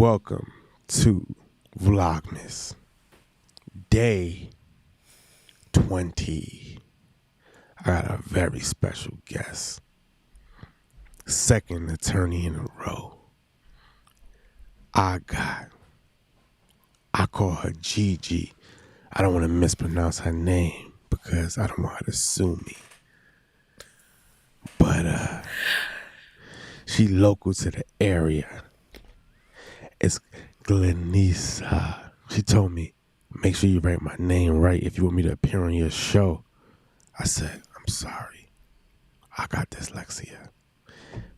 Welcome to Vlogmas Day 20. I got a very special guest. Second attorney in a row. I call her Gigi. I don't want to mispronounce her name because I don't want her to sue me. But she local to the area. It's Glinnesa. She told me, make sure you write my name right if you want me to appear on your show. I said, I'm sorry. I got dyslexia.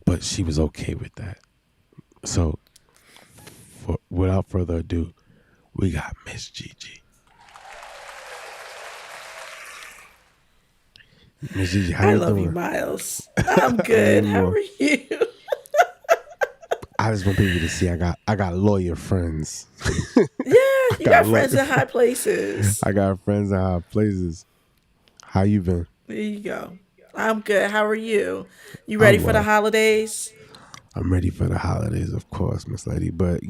But she was okay with that. So, without further ado, we got Miss Gigi. Miss Gigi, how you doing? I love you, Myles. I'm good. How are you? I just want people to see I got lawyer friends. Yeah, you got friends in high places. I got friends in high places. How you been? There you go. I'm good. How are you? You ready for the holidays? I'm ready for the holidays, of course, Miss Lady. But,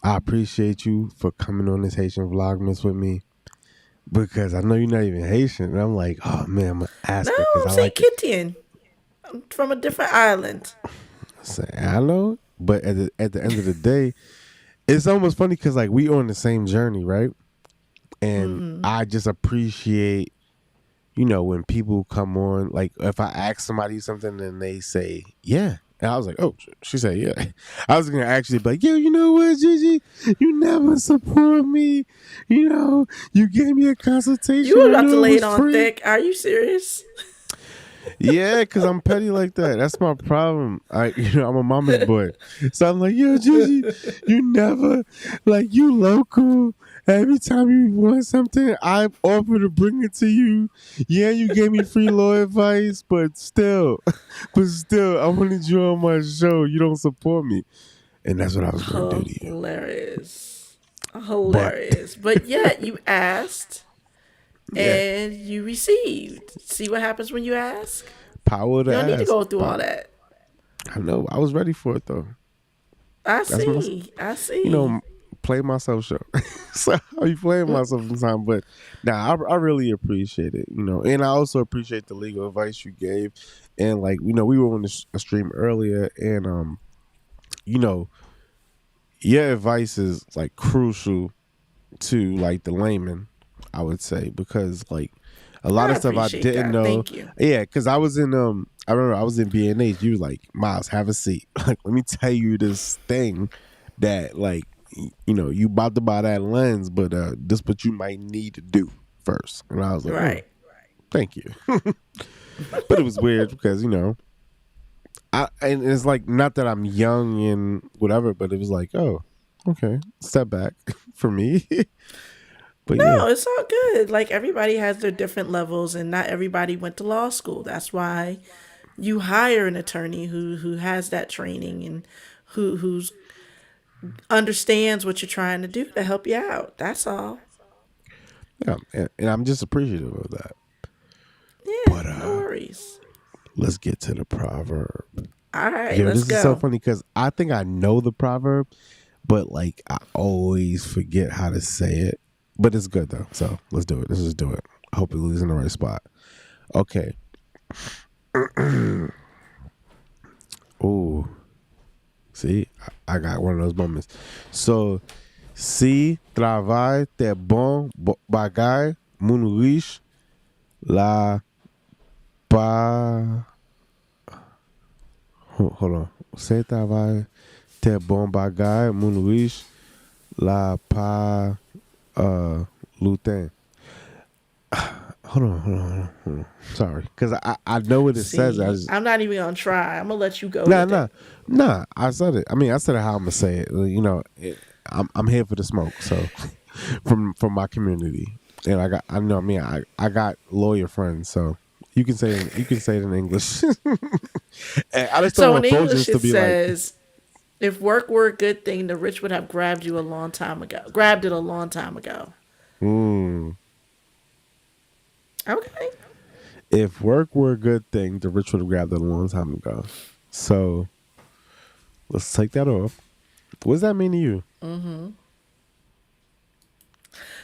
I appreciate you for coming on this Haitian Vlogmas with me because I know you're not even Haitian. And I'm like, oh, man, I'm going to ask No, her because I'm I St. like it. Kittian. I'm from a different island. I know, but at the end of the day, it's almost funny because, like, we on the same journey, right? And I just appreciate, when people come on, like, if I ask somebody something and they say, yeah. And I was like, oh, she said, yeah. I was going to actually be like, yo, you know what, Gigi? You never support me. You gave me a consultation. You were about to lay it it on free. thick. Are you serious? Yeah, because I'm petty like that. That's my problem. I'm a mama's boy. So I'm like, yo, Gigi, you never, like, you local. Every time you want something, I offer to bring it to you. Yeah, you gave me free law advice, but still, I wanted you on my show. You don't support me. And that's what I was going to do to you. Hilarious. But yet you asked. Yeah. And you received. See what happens when you ask? Power to You ask. don't need to go through all that. I know. I was ready for it, though. I see. Play myself show. So I be playing myself sometimes. But I really appreciate it, And I also appreciate the legal advice you gave. And, like, we were on a stream earlier. And, your advice is, like, crucial to, like, the layman. I would say, because, like, a lot of stuff I didn't know. Thank you. Yeah, because I was in I remember I was in B&H. You was like, Myles, have a seat. Like, let me tell you this thing that, like, you about to buy that lens, but this what you might need to do first. And I was like, right. Thank you. But it was weird because and it's like, not that I'm young and whatever, but it was like, oh, okay, step back for me. But no, it's all good. Like, everybody has their different levels, and not everybody went to law school. That's why you hire an attorney who has that training and who's understands what you're trying to do to help you out. That's all. Yeah, and I'm just appreciative of that. Yeah, but, no worries. Let's get to the proverb. All right, let's go. This is so funny because I think I know the proverb, but, like, I always forget how to say it. But it's good, though. So let's do it. Let's just do it. I hope we lose in the right spot. Okay. Oh. See, I got one of those moments. So, si travay te bon bagay, moun riche la pa... Hold on. Si travay te bon bagay, moun riche la pa... lontan. Hold on. Sorry, because I know what it says. I'm not even gonna try. I'm gonna let you go. Nah. I said it. I mean, I said it how I'm gonna say it. I'm here for the smoke. So from my community, and I got lawyer friends. So you can say it in English. And I just don't want in English to be says, if work were a good thing, the rich would have grabbed it a long time ago. Okay. If work were a good thing, the rich would have grabbed it a long time ago. So let's take that off. What does that mean to you?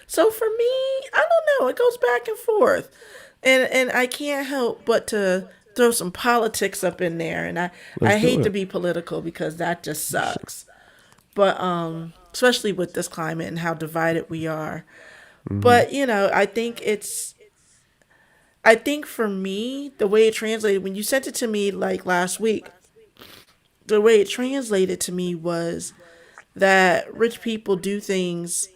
So for me, I don't know. It goes back and forth, and I can't help but to throw some politics up in there. And I Let's do hate to it. be political because that just sucks. But especially with this climate and how divided we are. Mm-hmm. But I think for me, the way it translated when you sent it to me like last week, the way it translated to me was that rich people do things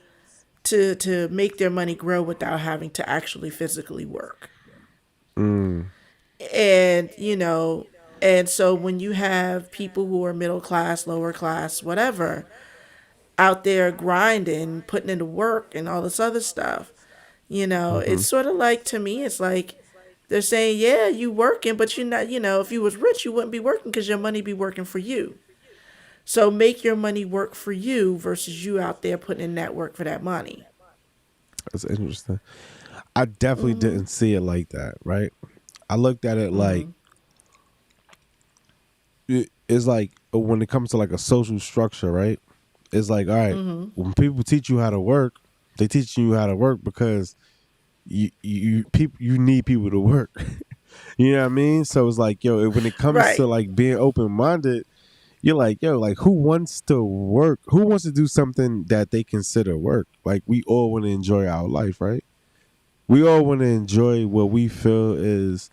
to make their money grow without having to actually physically work. Mm. And and so when you have people who are middle class, lower class, whatever, out there grinding, putting into work and all this other stuff, Mm-hmm. it's sort of like, to me, it's like they're saying, yeah, you working, but you're not, if you was rich, you wouldn't be working because your money be working for you. So make your money work for you versus you out there putting in that work for that money. That's interesting. I definitely Mhm. didn't see it like that, right? I looked at it like Mhm. it's like when it comes to like a social structure, right? It's like, all right, Mhm. when people teach you how to work, they teaching you how to work because you need people to work. You know what I mean? So it's like, yo, when it comes to Right. like being open minded, you're like, yo, like who wants to work? Who wants to do something that they consider work? Like we all want to enjoy our life, right? We all want to enjoy what we feel is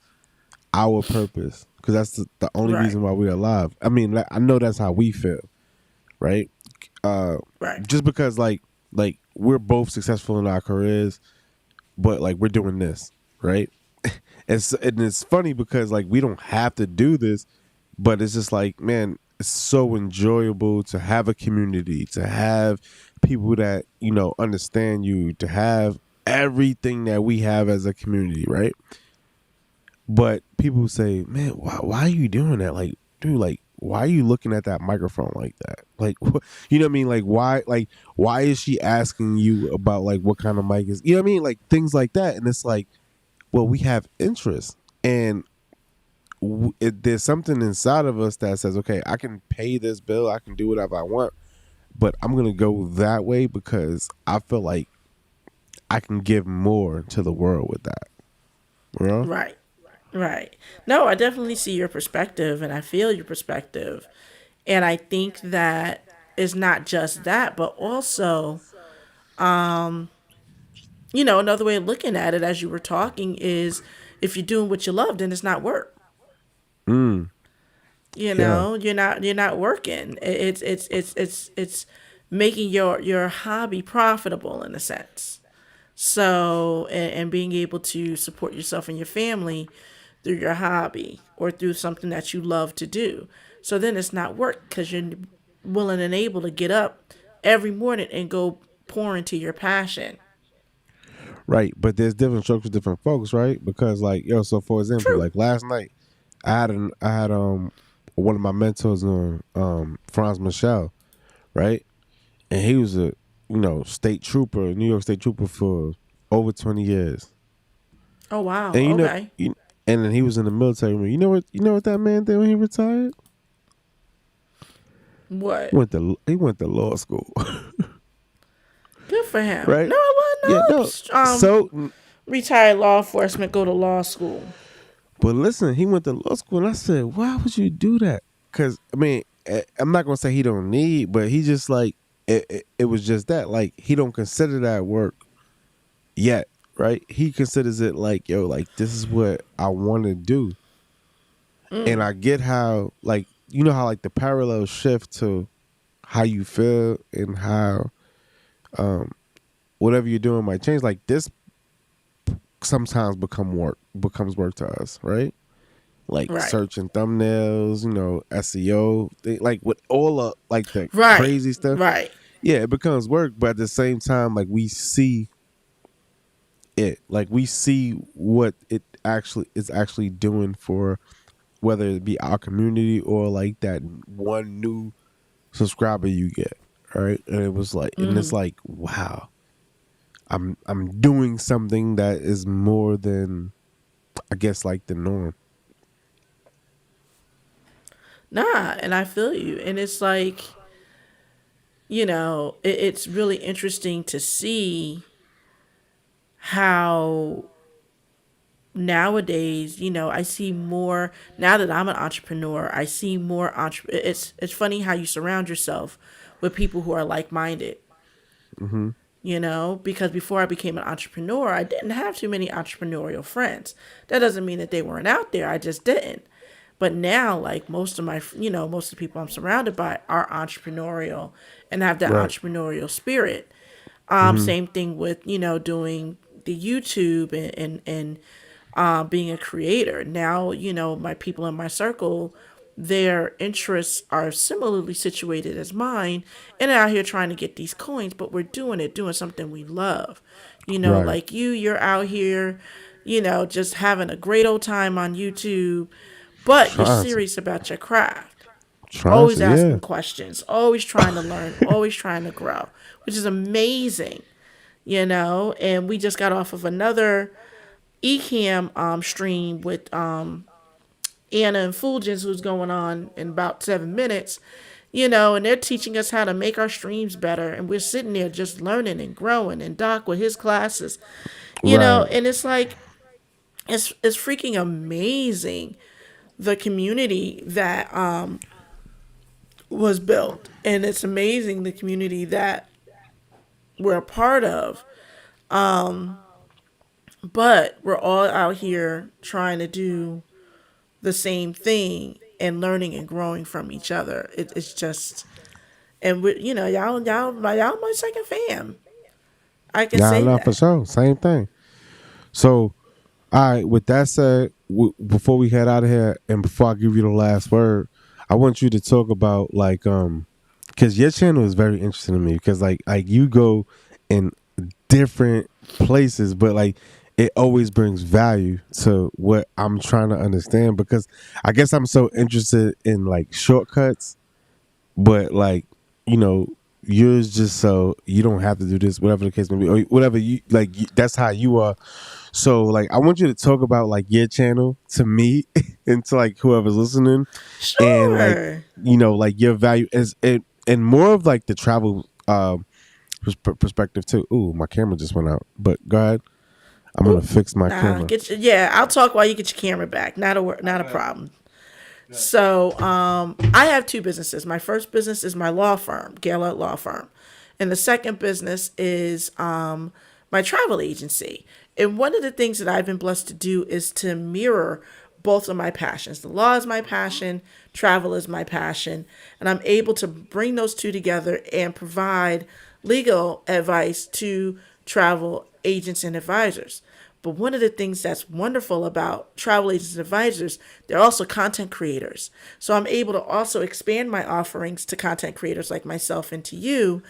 our purpose because that's the only Right. reason why we're alive. I mean, like, I know that's how we feel, right? Uh, Right. just because like we're both successful in our careers, but like we're doing this, right? And it's funny because like we don't have to do this, but it's just like, man, it's so enjoyable to have a community, to have people that understand you, to have everything that we have as a community, right? But people say, man, why are you doing that? Like, dude, like, why are you looking at that microphone like that? Like, you know what I mean? Why is she asking you about like what kind of mic is? You know what I mean? Like things like that, and it's like, well, we have interests, and there's something inside of us that says, okay, I can pay this bill, I can do whatever I want, but I'm gonna go that way because I feel like I can give more to the world with that. You know? Right. Right. No, I definitely see your perspective and I feel your perspective. And I think that it's not just that, but also, another way of looking at it as you were talking is, if you're doing what you love, then it's not work. Mm, yeah. You're not working. It's making your hobby profitable in a sense. So, and being able to support yourself and your family through your hobby or through something that you love to do. So then it's not work because you're willing and able to get up every morning and go pour into your passion. Right, but there's different strokes for different folks, right? Because like, yo, so for example, True. like last night, I had one of my mentors on Franz Michel, right? And he was a state trooper, New York State trooper for over 20 years. Oh, wow. And Okay. and then he was in the military. You know what that man did when he retired? What? He went to law school, Good for him. right? No, I Yeah, no. wouldn't So, retired law enforcement go to law school. but listen, he went to law school, and I said, why would you do that? Because I mean, I'm not gonna say he don't need, but he just like it was just that like he don't consider that work yet, right? He considers it like, yo, like this is what I want to do, and I get how like how like the parallel shift to how you feel and how um whatever you're doing might change. Like this sometimes becomes work to us, right? Like Right. searching thumbnails, SEO, like with all of like the Right. crazy stuff. Right. Yeah, it becomes work, but at the same time, like we see it, like we see what it actually is actually doing for whether it be our community or like that one new subscriber you get, right? And it was like, and it's like, wow, I'm doing something that is more than I guess like the norm. Nah, and I feel you. And it's like, it's really interesting to see how nowadays, I see more now that I'm an entrepreneur. I see more it's funny how you surround yourself with people who are like-minded, Hmm. because before I became an entrepreneur, I didn't have too many entrepreneurial friends. That doesn't mean that they weren't out there. I just didn't. But now, like most of the people I'm surrounded by are entrepreneurial and have that Right. entrepreneurial spirit. Hmm. Same thing with, doing the YouTube and being a creator. Now, my people in my circle, their interests are similarly situated as mine, and they're out here trying to get these coins, but we're doing something we love. Right. Like you're out here, just having a great old time on YouTube, but you're Trying to. serious about your craft. Trying Always to. Yeah. asking questions, always trying to learn, always trying to grow, which is amazing, And we just got off of another Ecam stream with Anna and Fulgence, who's going on in about 7 minutes, and they're teaching us how to make our streams better. And we're sitting there just learning and growing, and Doc with his classes, Right. and it's like, it's freaking amazing the community that was built. And it's amazing the community that we're a part of. But we're all out here trying to do the same thing and learning and growing from each other. It's just, and we, y'all my second fam. I can Yeah, I say know for that. sure. Same thing. So, all right. With that said, before we head out of here, and before I give you the last word, I want you to talk about because your channel is very interesting to me because like you go in different places, but like it always brings value to what I'm trying to understand because I guess I'm so interested in like shortcuts, but like you know yours just so you don't have to do this, whatever the case may be, or whatever you like. That's how you are. So like I want you to talk about like your channel to me and to like whoever's listening, and like Sure. like your value is it, and more of like the travel perspective too. Ooh, my camera just went out. But go ahead. I'm gonna Oop. fix my Nah, camera. yeah. I'll talk while you get your camera back. Not a problem. So, I have two businesses. My first business is my law firm, Gala Law Firm, and the second business is my travel agency. And one of the things that I've been blessed to do is to mirror both of my passions. The law is my passion, travel is my passion, and I'm able to bring those two together and provide legal advice to travel agents and advisors. But one of the things that's wonderful about travel agents and advisors, they're also content creators. So I'm able to also expand my offerings to content creators like myself and to you,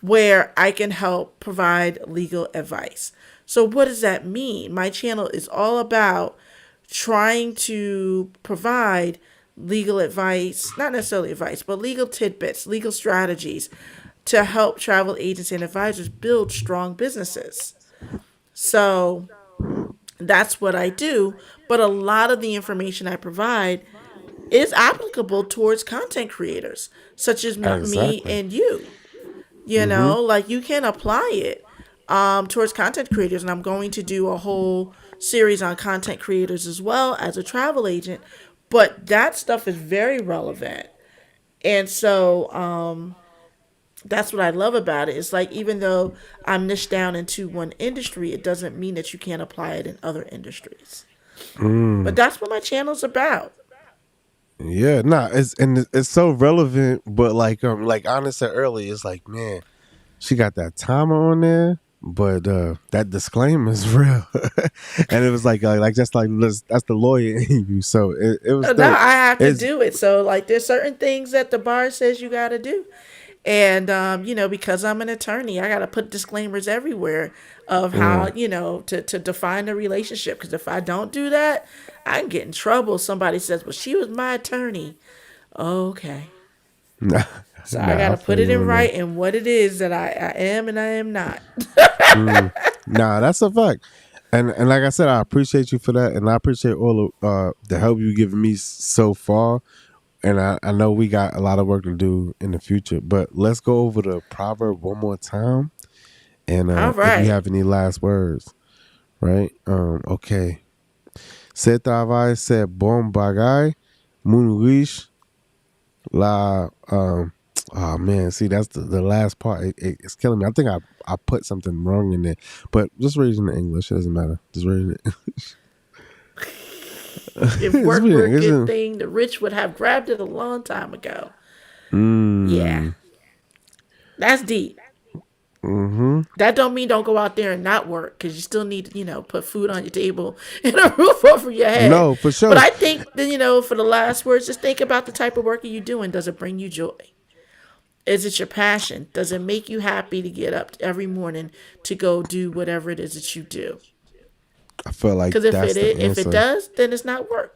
where I can help provide legal advice. So, what does that mean? My channel is all about trying to provide legal advice, not necessarily advice, but legal tidbits, legal strategies to help travel agents and advisors build strong businesses. So, that's what I do. But a lot of the information I provide is applicable towards content creators, such as me Exactly. and you. Mm-hmm. Like you can apply it towards content creators. And I'm going to do a whole series on content creators as well as a travel agent. But that stuff is very relevant. And so that's what I love about it. It's like even though I'm niched down into one industry, it doesn't mean that you can't apply it in other industries. But Mm. that's what my channel's about. Yeah, nah, it's so relevant, but like Anna said earlier, it's like, man, she got that timer on there, but that disclaimer is real. And it was like just like that's the lawyer in you. So it was Now dope. I have to It's do it. So like there's certain things that the bar says you got to do. And because I'm an attorney, I got to put disclaimers everywhere of how, right. to define a relationship, because if I don't do that, I can get in trouble. Somebody says, "Well, she was my attorney." Okay. Nah, So I got nah, I to put feel it you in on that. writing what it is that I am and I am not. Mm. Nah, that's a fact. And like I said, I appreciate you for that, and I appreciate all of the help you given me so far. and I know we got a lot of work to do in the future, but let's go over the proverb one more time. And All if you right. have any last words, right? Okay. Se travay, se bon bagay, moun riche, la. Oh man, see that's the last part. It's killing me. I think I put something wrong in there, but just reading the English, it doesn't matter. Just reading it. If Just work reading were a it. good thing, the rich would have grabbed it a long time ago. Yeah, Mm, that's deep. mm-hmm. That don't mean don't go out there and not work because you still need to, put food on your table and a roof over your head. No, for But sure. I think that, for the last words, just think about the type of work you're doing. Does it bring you joy? Is it your passion? Does it make you happy to get up every morning to go do whatever it is that you do? I feel like Because if that's the if it answer, does, then it's not work.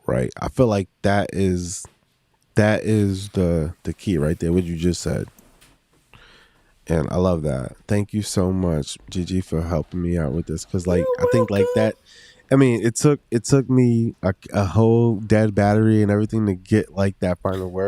right? I feel like that is the key right there. What you just said. And I love that. Thank you so much, Gigi, for helping me out with this. Cause like I You're think like welcome. that. I mean, it took me a whole dead battery and everything to get like that final word.